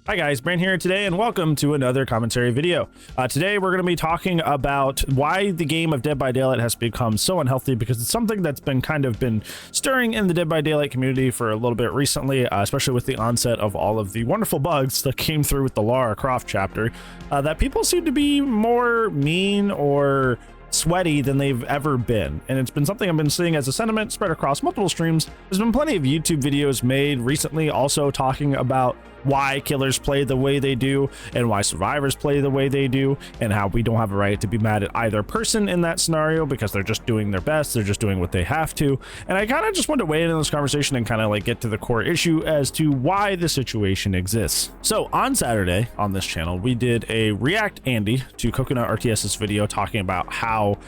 Hi guys, Brand here today and welcome to another commentary video. Today we're going to be talking about why the game of Dead by Daylight has become so unhealthy, because it's something that's been been stirring in the Dead by Daylight community for a little bit recently, especially with the onset of all of the wonderful bugs that came through with the Lara Croft chapter, that people seem to be more mean or sweaty than they've ever been, and it's been something I've been seeing as a sentiment spread across multiple streams. There's been plenty of YouTube videos made recently also talking about why killers play the way they do and why survivors play the way they do, and how we don't have a right to be mad at either person in that scenario because they're just doing their best, they're just doing what they have to. And I kind of just want to weigh in on this conversation and kind of like get to the core issue as to why the situation exists. So on Saturday on this channel, we did a React Andy to Coconut RTS's video talking about how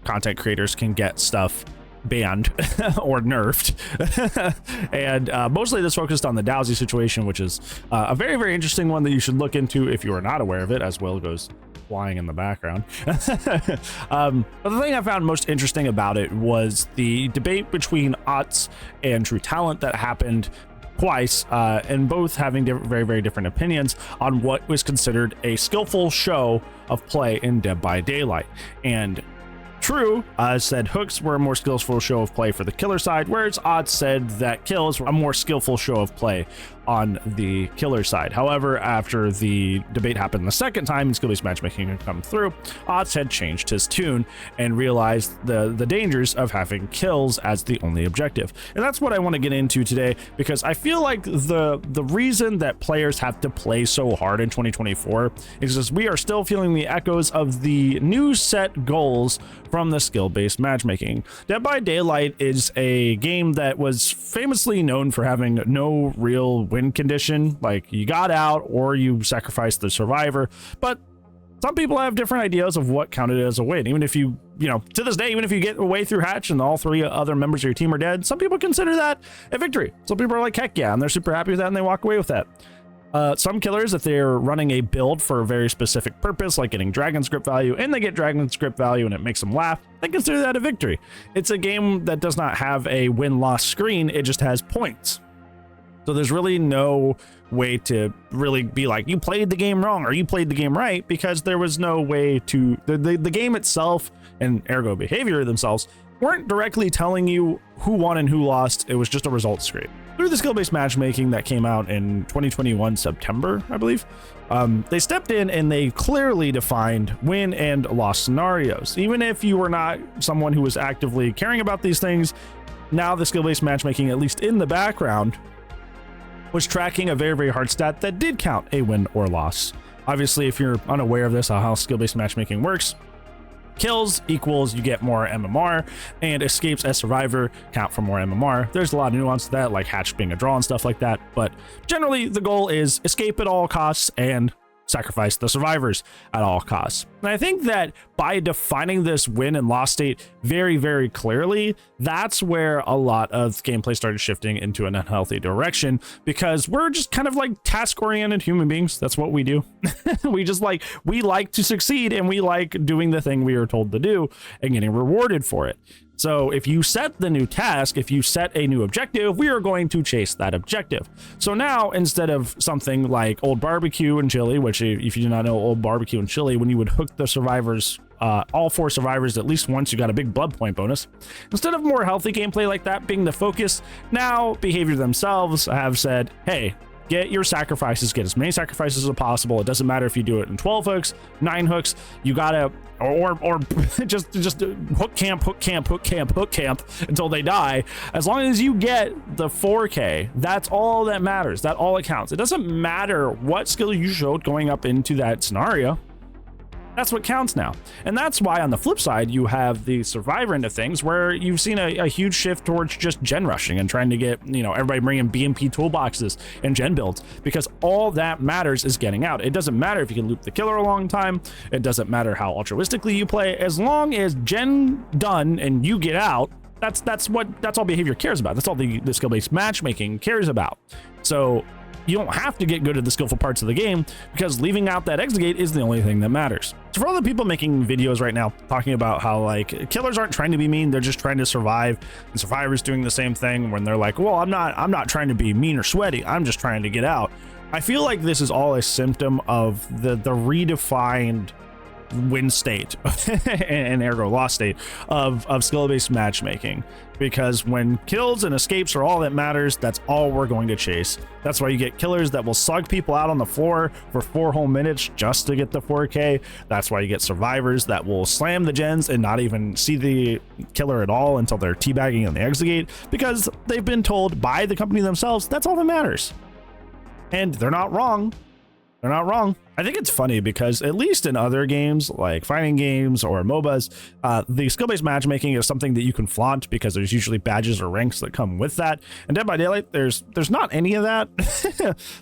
content creators can get stuff banned or nerfed. And mostly this focused on the Dowsy situation, which is a very, very interesting one that you should look into if you are not aware of it, as Will goes flying in the background. But the thing I found most interesting about it was the debate between ATTRIBUTION and True Talent that happened twice, and both having very, very different opinions on what was considered a skillful show of play in Dead by Daylight. And True said hooks were a more skillful show of play for the killer side, whereas ATTRIBUTION said that kills were a more skillful show of play on the killer side. However, after the debate happened the second time and skill-based matchmaking had come through, ATTRIBUTION had changed his tune and realized the dangers of having kills as the only objective. And that's what I want to get into today, because I feel like the reason that players have to play so hard in 2024 is because we are still feeling the echoes of the new set goals from the skill-based matchmaking. Dead by Daylight is a game that was famously known for having no real win condition, like you got out or you sacrificed the survivor. But some people have different ideas of what counted as a win. Even if you know, to this day, even if you get away through hatch and all three other members of your team are dead, some people consider that a victory. Some people are like, heck yeah, and they're super happy with that and they walk away with that. Some killers, if they're running a build for a very specific purpose, like getting dragon script value, and they get dragon script value and it makes them laugh, they consider that a victory. It's a game that does not have a win-loss screen, it just has points. So there's really no way to really be like, you played the game wrong or you played the game right, because there was no way to, the game itself and ergo behavior themselves weren't directly telling you who won and who lost. It was just a results screen. Through the skill-based matchmaking that came out in 2021 September, I believe, they stepped in and they clearly defined win and loss scenarios. Even if you were not someone who was actively caring about these things, now the skill-based matchmaking, at least in the background, was tracking a very, very hard stat that did count a win or loss. Obviously, if you're unaware of this, how skill-based matchmaking works, kills equals you get more MMR, and escapes as survivor count for more MMR. There's a lot of nuance to that, like hatch being a draw and stuff like that, but generally the goal is escape at all costs and sacrifice the survivors at all costs. And I think that by defining this win and loss state very, very clearly, that's where a lot of gameplay started shifting into an unhealthy direction, because we're just kind of like task-oriented human beings. That's what we do. we like to succeed, and we like doing the thing we are told to do and getting rewarded for it. So if you set the new task, if you set a new objective, we are going to chase that objective. So now, instead of something like Old Barbecue and Chili, which if you do not know Old Barbecue and Chili, when you would hook the survivors, all 4 survivors at least once, you got a big blood point bonus. Instead of more healthy gameplay like that being the focus, now behavior themselves have said, hey, get your sacrifices, get as many sacrifices as possible. It doesn't matter if you do it in 12 hooks, 9 hooks, you gotta, or just hook camp until they die. As long as you get the 4K, that's all that matters. That all it counts. It doesn't matter what skill you showed going up into that scenario. That's what counts now. And that's why on the flip side, you have the survivor end of things, where you've seen a huge shift towards just gen rushing and trying to get, you know, everybody bringing BMP toolboxes and gen builds, because all that matters is getting out. It doesn't matter if you can loop the killer a long time. It doesn't matter how altruistically you play. As long as gen done and you get out, that's all behavior cares about. That's all the skill-based matchmaking cares about. So you don't have to get good at the skillful parts of the game, because leaving out that exit gate is the only thing that matters. So for all the people making videos right now talking about how like killers aren't trying to be mean, they're just trying to survive, and survivors doing the same thing when they're like, well, I'm not trying to be mean or sweaty, I'm just trying to get out. I feel like this is all a symptom of the redefined win state and ergo loss state of skill-based matchmaking, because when kills and escapes are all that matters, that's all we're going to chase. That's why you get killers that will slug people out on the floor for 4 whole minutes just to get the 4K. That's why you get survivors that will slam the gens and not even see the killer at all until they're teabagging on the exit gate, because they've been told by the company themselves that's all that matters. And they're not wrong. They're not wrong. I think it's funny because at least in other games like fighting games or MOBAs, the skill-based matchmaking is something that you can flaunt because there's usually badges or ranks that come with that. And Dead by Daylight, there's not any of that,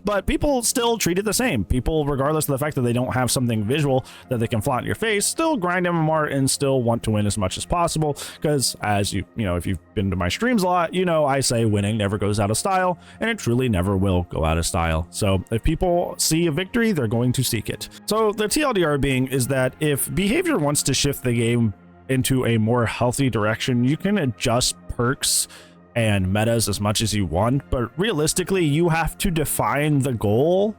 but people still treat it the same. People, regardless of the fact that they don't have something visual that they can flaunt in your face, still grind MMR and still want to win as much as possible. Because as you know, if you've been to my streams a lot, you know I say winning never goes out of style, and it truly never will go out of style. So if people see a victory, they're going to seek it. So the TLDR being is that if behavior wants to shift the game into a more healthy direction, you can adjust perks and metas as much as you want, but realistically you have to define the goal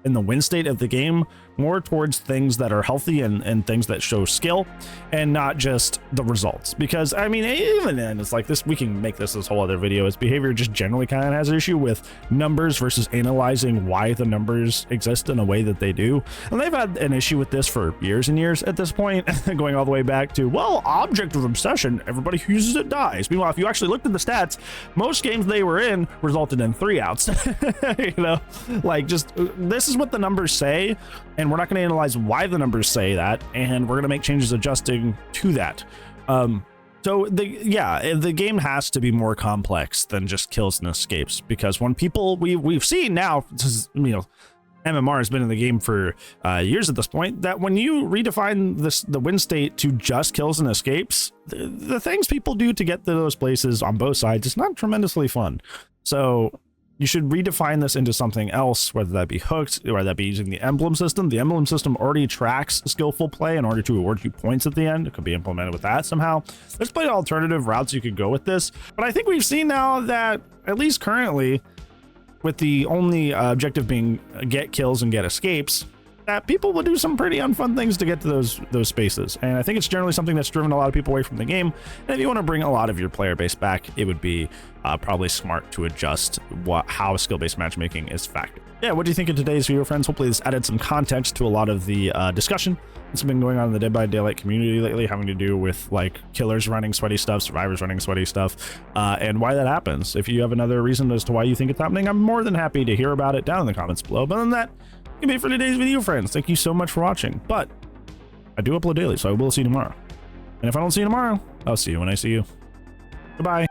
and the win state of the game more towards things that are healthy and things that show skill, and not just the results. Because I mean, even then it's like this, we can make this whole other video, is behavior just generally kind of has an issue with numbers versus analyzing why the numbers exist in a way that they do. And they've had an issue with this for years and years at this point, going all the way back to, well, object of obsession, everybody who uses it dies. Meanwhile, if you actually looked at the stats, most games they were in resulted in 3 outs. You know, like, just this is what the numbers say, and we're not going to analyze why the numbers say that, and we're going to make changes adjusting to that. So the game has to be more complex than just kills and escapes, because when people we've seen now, you know, MMR has been in the game for years at this point, that when you redefine the win state to just kills and escapes, the things people do to get to those places on both sides is not tremendously fun. So you should redefine this into something else, whether that be hooked, or that be using the emblem system. The emblem system already tracks skillful play in order to award you points at the end. It could be implemented with that somehow. There's plenty of alternative routes you could go with this, but I think we've seen now that, at least currently, with the only objective being get kills and get escapes, that people will do some pretty unfun things to get to those spaces. And I think it's generally something that's driven a lot of people away from the game. And if you want to bring a lot of your player base back, it would be probably smart to adjust how skill-based matchmaking is factored. Yeah, what do you think of today's video, friends? Hopefully this added some context to a lot of the discussion that's been going on in the Dead by Daylight community lately, having to do with like killers running sweaty stuff, survivors running sweaty stuff, and why that happens. If you have another reason as to why you think it's happening, I'm more than happy to hear about it down in the comments below. But other than that, gonna be it for today's video, friends. Thank you so much for watching. But I do upload daily, so I will see you tomorrow. And if I don't see you tomorrow, I'll see you when I see you. Goodbye.